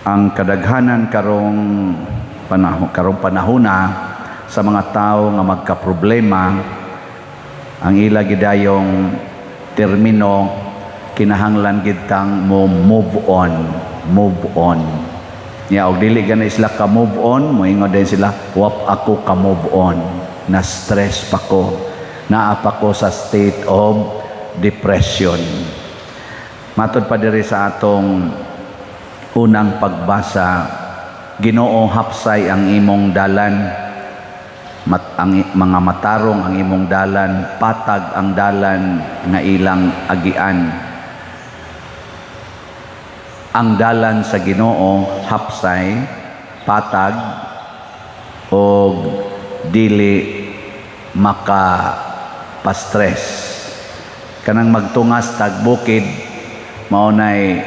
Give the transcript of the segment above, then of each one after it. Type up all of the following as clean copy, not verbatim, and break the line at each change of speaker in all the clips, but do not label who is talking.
ang kadaghanan karong panahona sa mga tao nga magkaproblema, ang ila gidayong termino kinahanglan gid tang mo move on ya, og dili gani sila ka move on, moingon din sila wap ako ka move on, na stress pa ko, naa pa ko sa state of depression. Matod pa diri sa atong unang pagbasa, Ginoo hapsay ang imong dalan, mga matarong ang imong dalan, patag ang dalan nga ilang agian. Ang dalan sa Ginoo hapsay, patag, o dili maka-pa-stress. Kanang magtungas tag bukid, maunay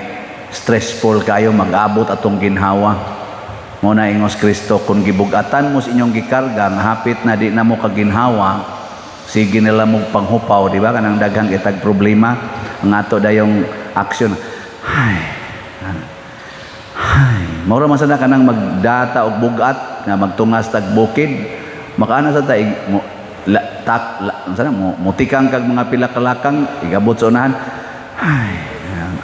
stressful kayo, mag-abot atong ginhawa. Maunay ingos Kristo, kung gibugatan mo sa inyong gikarga, nga hapit na di na mo kaginhawa, sige nila mo panghupaw, di ba? Kanang daghang itag problema, ang ato dayong aksyon. Maura man sana kanang magdata og bugat nga magtungas tag bukid, makaana sa taig mutikang kag mga pila-kalakang igabot sa unahan,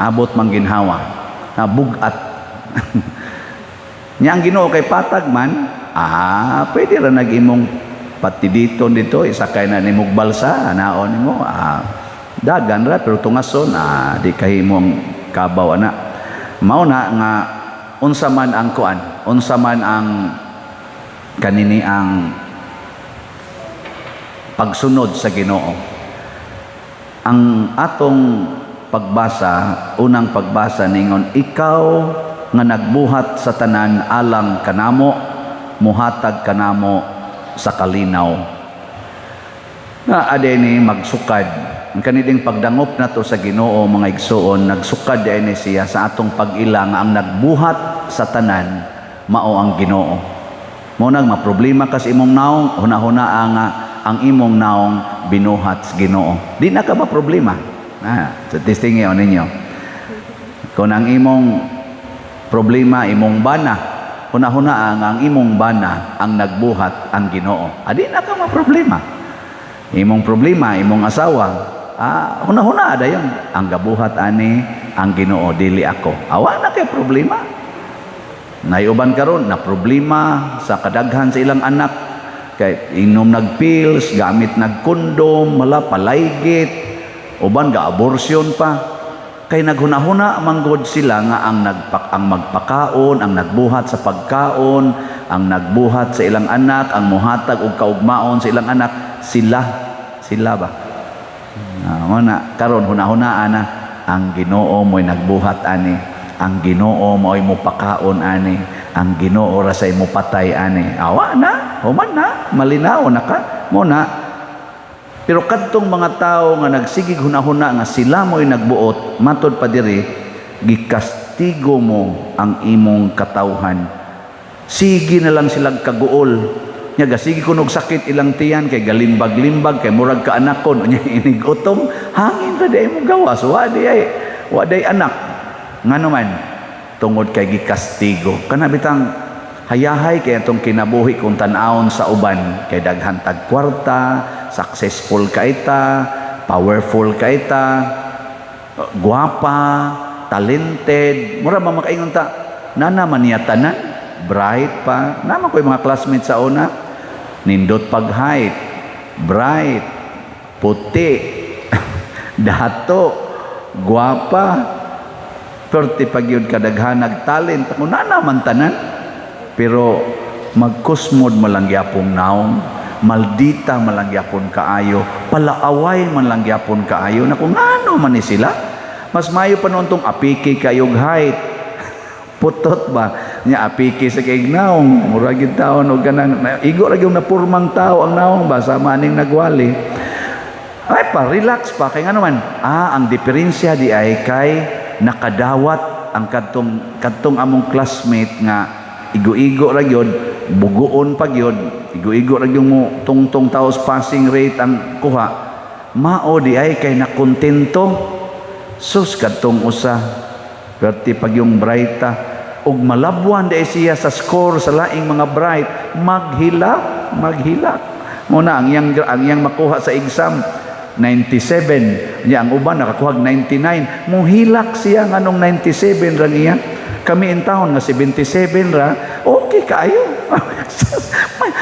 abot mang ginhawa na bugat. Nya ang Ginoo kay patag man, pwede ra nag-imong patiditon dito, isakay na nimog balsa, anaon nimo, dagan ra pero tungason, di kahimong kabaw ana. Mao na nga unsa man ang kuan, unsa man ang kanini ang pagsunod sa Ginoo. Ang atong pagbasa, unang pagbasa ningon, ikaw nga nagbuhat sa tanan alang kanamo, muhatag kanamo sa kalinaw. Na adeni magsukad. Ang kaniding pagdangop na to sa Ginoo, mga igsoon, nagsukad adeni siya sa atong pag-ila nga ang nagbuhat sa tanan mao ang Ginoo. Mo nang maproblema kas imong naong, hunahuna ang imong naong binuhat sa Ginoo. Di na ka ba problema? So testingin ninyo. Kung ang imong problema, imong bana, hunahuna ang imong bana ang nagbuhat ang Ginoo. Di na ka ma-problema. Imong problema, imong asawa, hunahuna dayon ang gabuhat ani ang Ginoo, dili ako. Awa na kay problema. Nayuban karon na problema sa kadaghan sa ilang anak, kay inom nag-pills, gamit nag-kondom, wala palaygit, uban ga abortion pa. Kay naghunahuna manggod sila nga ang magpakaon, ang nagbuhat sa pagkaon, ang nagbuhat sa ilang anak, ang muhatag og kaugmaon sa ilang anak, sila ba? Mana karon hunahunaan na ang Ginoo mo'y nagbuhat ani, ang Ginoo mo'y mupakaon ani, ang Ginoo ra say mupatay ani. Awa na, human na, malinaw na ka mo na. Pero kadtong mga tao nga nagsigig hunahuna nga sila mo'y nagbuot, matod pa diri, gikastigo mo ang imong katawhan. Sige na lang silang kaguol. Nya gasigi kunog sakit ilang tiyan, kay galimbag-limbag, kay murag ka anakon, nya inigutom, hangin ra day mo gawas, wa day anak. Ngano man tungod kay gikastigo. Kana bitang hayahay kay atong kinabuhi kung tan-awon sa uban, kay daghan tag kwarta, successful ka ita, powerful ka ita, guwapa, talented, mura ba makaingon ta, nana man niya tanan, bright pa, naman ko yung mga classmates sa una, nindot pag height, bright, puti, dato, guwapa, perti pag yun kadaghan nagtalent, kung nana man tanan, pero magkusmod mo lang yapong naong, maldita malangyapon kaayo, palaaway malangyapon kaayo, na kung ano man ni sila, mas mayo pa noon tong apiki kayog height, putot ba, niya apiki sa kayog naong, muragid taon o ganang, igo lang yung napurmang tao ang naong ba, sa maning nagwali, ay pa, relax pa, kaya nga naman, ang diferensya di ay kay nakadawat ang kadtong among classmate nga, igo-igo lang yun, buguon pag yun, igo-igo lang yung mo tungtong taos passing rate ang kuha, mao di ay kay nakontento. Sus kadtong usa perti pag yung brighta ug malabwan day siya sa score sa laing mga bright, maghilak. Muna ang iyang makuha sa exam 97, niya ang uban nakakuha 99, muhilak siya nganong 97 ra niya. Kami in town nga 77 ra, okay kayo.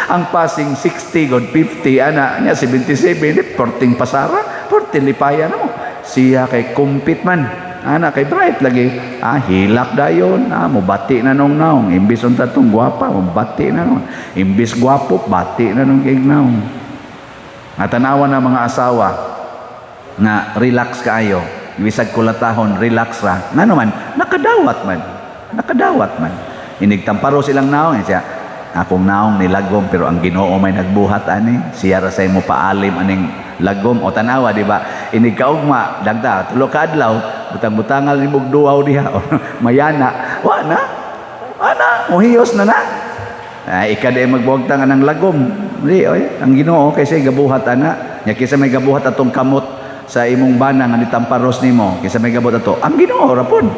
Ang passing 60 god 50 ana niya 77, 14 pasara, 14 lipaya na mo. Siya kay kumpit man. Ana kay bright lagi. Hilak dayon. Mubati na nung naong. Imbis unta tong gwapa, mubati na nung. Imbis gwapo, bati na nung ignaong. Tanawan na mga asawa nga relax kaayo. Bisag kulatahon, relax ra. Nga naman, nakadawat man. Inigtamparo silang naong. Siya, akong naong nilagom pero ang Ginoo may nagbuhat ani. Siya ra say mo paalim aning lagom o tanawa, di ba? Inigkaugma, dagda, tulo ka adlaw, butang-butangal ni mong duwaw diha, mayana, ana, muhiyos na. Ikada magbuhagtang ng lagom. Di, ang Ginoo, kasi gabuhat ana, nya kisa may gabuhat atong kamot sa imong bana nga nitamparos nimo, kisa may gabuhat ato, ang Ginoo rapon.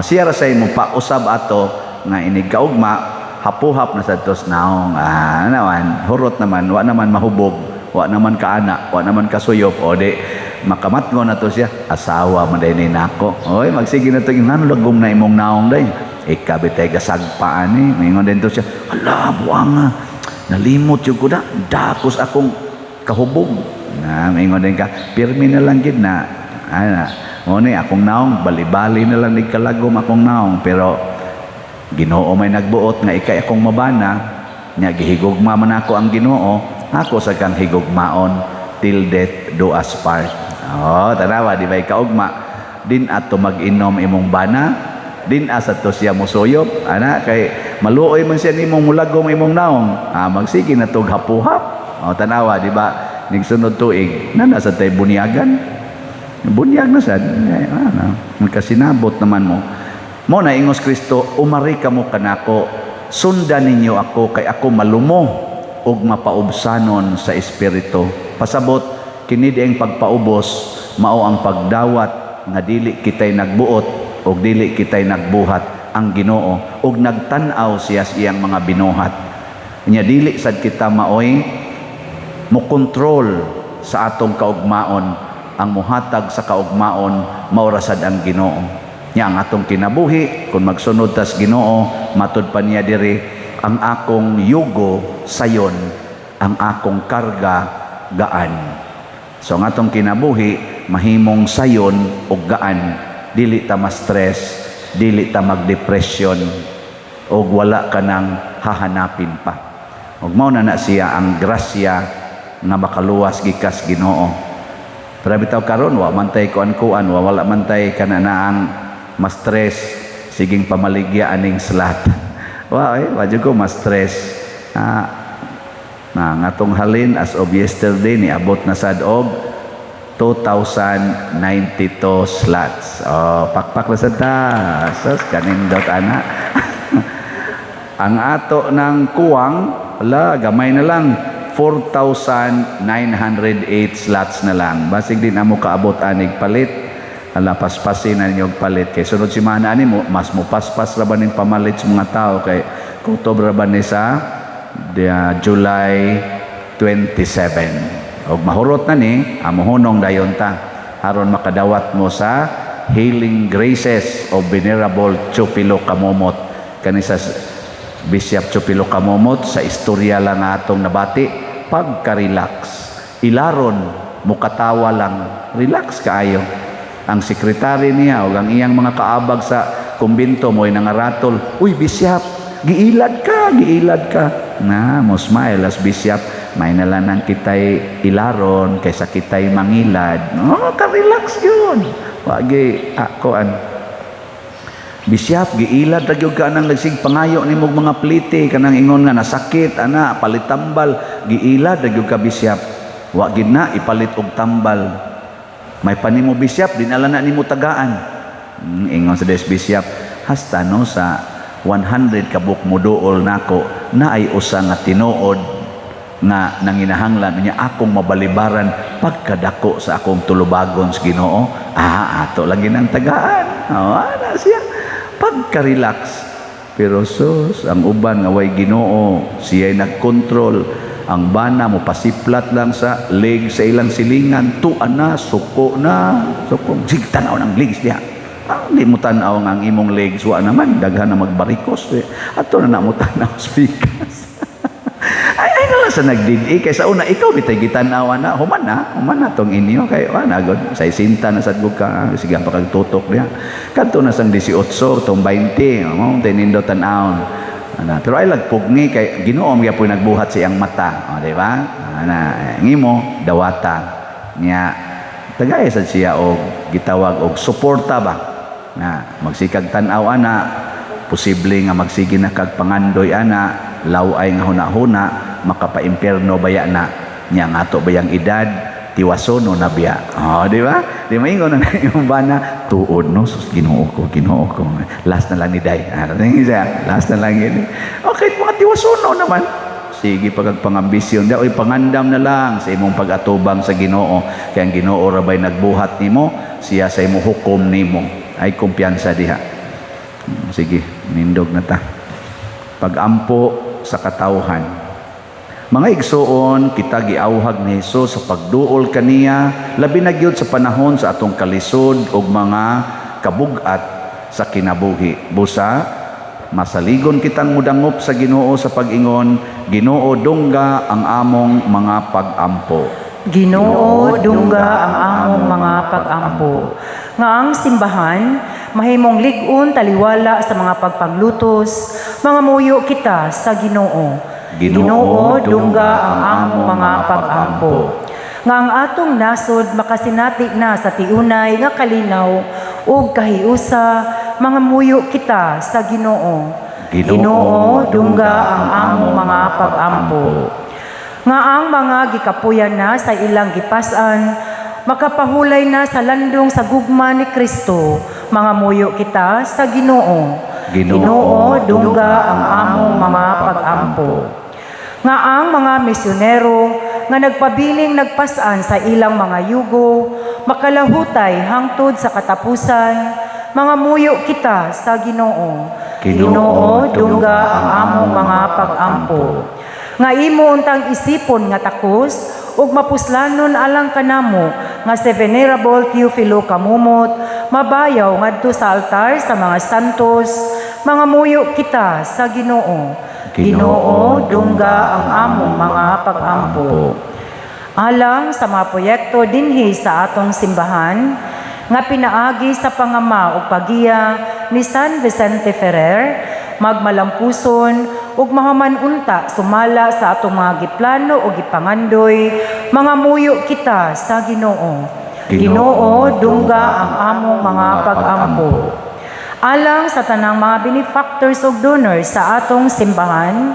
Siya ra say mo pausab ato, nga inigkaugma, hapuhap na sa tos naong, naman, hurot naman, wa naman mahubog, wa naman kaana, wa naman kasuyop, o di makamatngo na to siya, asawa man day ni nako. Oy, magsige na to ngano lagom na imong naong day. Ikabitay gasagpaan ni, mingon din to siya. Hala, buanga. Nalimot yung ko na, dakos akong kahubog. Mingon din ka, pirmi na lang gid na. O ni akong naong, bali-bali na lang ni kalagom akong naong, pero Ginoo may nagbuot nga ikay akong mabana, nya gihigugma man ako ang Ginoo, ako sa kang higugmaon till death do us part. Tanawa, di ba ikaugma? Din ato mag-inom imong bana, din asa to siya musuyop, kay maluoy man siya nimong mulagom imong naong, magsige na tog hapuhap. Tanawa, di ba? Ning sunod tuig, nasa tay bunyagan. Bunyag na sad. Kasinabot naman mo. Mo na ingos Kristo, umari kamo kanako, sundan ninyo ako kay ako malumo ug mapaubsanon sa espiritu. Pasabot kini dieng pagpaubos mao ang pagdawat nga dili kitay nagbuot ug dili kitay nagbuhat ang Ginoo ug nagtan-aw siya sa iyang mga binuhat. Nya dili sad kita maoy mo control sa atong kaugmaon, ang muhatag sa kaugmaon mao ra sad ang Ginoo. Nya ang atong kinabuhi kung magsunod tas Ginoo, matud pa niya diri, ang akong yugo sayon, ang akong karga gaan. So ang atong kinabuhi mahimong sayon ug gaan, dili ta ma-stress, dili ta mag-depression ug wala ka nang hahanapin pa. Ug mao na siya ang grasya nga makaluwas gikas Ginoo. Pero bitaw karon wa man tay kuan-kuan, wala man tay kananaang ma-stress, siging pamaligya aning slat. Wadyo ko ma-stress. Ngatong halin as of yesterday ni abot na sad og 2,092 slots. Pakpak na sad ta. Sus kanindot ana. Ang ato ng kuwang, gamay na lang 4,908 slots na lang. Basig din amo kaabot anig palit. Paspasin na ninyong palit. Kay sunod si mana ani mo, mas mo paspas raban ng pamalit sa mga tao. Kay kutob raban ni sa July 27. O mahurot na ni, amuhunong dayon ta. Haron makadawat mo sa Healing Graces of Venerable Chupilo Kamomot. Kanisa Bishop Chupilo Kamomot, sa istorya lang atong nabati, pagka-relax. Ilaron, mukatawa lang. Relax kaayo. Ang sekretary niya o ang iyang mga kaabag sa kumbinto mo'y nangaratol, uy Bishop, giilad ka. Mo smile as Bishop, may nalanang kitay ilaron kaysa kitay mangilad. Ka-relax yun. Wagi, Bishop, giilad ra gyud ka nang lagsig pangayo nimog mga plite kanang ingon nga nasakit ana palitambal, giilad ra gyud ka Bishop. Wa gid na ipalit og tambal. May panimo Bishop, dinala na nimo tagaan. Ingon sa Bishop, hasta no sa 100 kabuk muduol nako na ay usa nga tinuod nga nanginahanglan niya akong mabalibaran pagkadako sa akong tulubagon sa Ginoo. Ato lang ginang tagaan. Ana siya. Pagka-relax, Pero sus, ang uban nga way Ginoo, siya'y nagkontrol. Ang bana mo pasiplat lang sa leg sa ilang silingan, tuan na, suko. Sige, tanaw ng legs niya. Hindi mo tanaw ang imong legs, wa naman, daghan na magbarikos. Ato na mo tanaw speakers. ay nalang sa nagdidi, kaysa una, ikaw bitay gitanawa na, human na tong inyo, kay nagod, sa isinta na sadgog ka, sige, pagtutok niya. Kanto na sang 18, tong 20, tinindo tanawon. Pero ay lagpugni kay Ginoo mga po nagbuhat sa iyang mata, di ba? Ngimo dawata niya tagay sad siya og gitawag og suporta ba na magsikag tan-aw ana, posible nga magsige na kag pangandoy ana, laway nga hunahuna, makapa-impierno baya na niya nga ato bayang edad tiwasono na biya. Di ba? Di maingon na yung bana, tuod no, sus Ginoo ko. Last na lang ni Day. Last na lang yun. Okay, mga tiwasono naman. Sige, pagpangambisyon. Oy, pangandam na lang sa imong pag-atubang sa Ginoo. Kaya ang Ginoo rabay nagbuhat nimo, siya sa imong hukom nimo. Ay kumpiyansa diha. Sige, nindog na ta. Pag-ampo sa katawhan. Mga igsoon, kita giawhag ni Hesus sa pagduol kaniya, labi na gyud sa panahon sa atong kalisod ug mga kabugat sa kinabuhi. Busa, masaligon kitang mudangop sa Ginoo sa pag-ingon, Ginoo dungga ang among mga pag-ampo.
Ginoo dungga ang among mga pag-ampo. Nga ang simbahan, mahimong lig-on taliwala sa mga pagpaglutos, mga muyo kita sa Ginoo. Ginoo dungga ang among mga pag-ampo. Nga ang atong nasod makasinati na sa tiunay nga kalinaw ug kahiusa, mga muyo kita sa Ginoo. Ginoo dungga ang among mga pag-ampo. Nga ang mga gikapuyan na sa ilang gipas-an, makapahulay na sa landong sa gugma ni Kristo, mga muyo kita sa Ginoo. Ginoo dungga ang among mga pag-ampo. Nga ang mga misyonero nga nagpabiling nagpas-an sa ilang mga yugo, makalahutay hangtod sa katapusan, mga muyo kita sa Ginoo. Ginoo dungga ang among mga pag-ampo. Nga imo untang isipon nga takos ug mapuslanon alang kanamo nga si Venerable Teofilo Kamumot, mabayaw ngadto sa altar sa mga santos, mga muyo kita sa Ginoo. Ginoo dungga ang among mga pag-ampo. Alang sa mga proyekto dinhi sa atong simbahan nga pinaagi sa pangama ug pagiya ni San Vicente Ferrer, magmalampuson ug mahamanunta sumala sa atong mga giplano ug gipangandoy, mga muyo kita sa Ginoo. Ginoo dungga ang among mga pag-ampo. Alang sa tanang mga benefactors ug donors sa atong simbahan,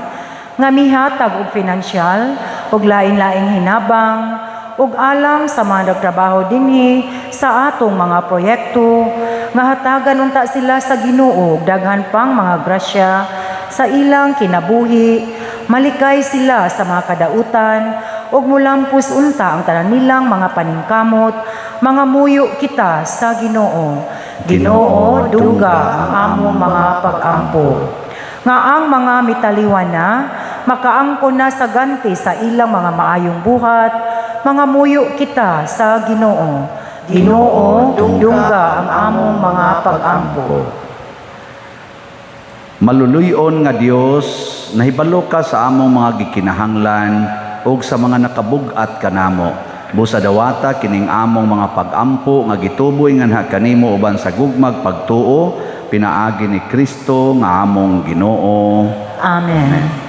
nga mihatag og pinansyal ug lain-laing hinabang, ug alang sa mga nagtrabaho dinhi sa atong mga proyekto, nga hatagan unta sila sa Ginoo daghan pang mga grasya sa ilang kinabuhi, malikay sila sa mga kadautan, ug mulampos unta ang tanan nilang mga paningkamot, mga muyo kita sa Ginoo. Ginoo dungga ang among mga pag-ampo. Nga ang mga mitaliwan na, makaangkon na sa ganti sa ilang mga maayong buhat, mga muyo kita sa Ginoo. Ginoo dungga ang among mga pag-ampo.
Maluluyon nga Dios, nahibalo ka sa among mga gikinahanglan ug sa mga nakabugat kanamo. Busa dawata kining among mga pag-ampo nga gituboy nga kanimo uban sa gugmag pagtuo, pinaagi ni Kristo nga among Ginoo.
Amen.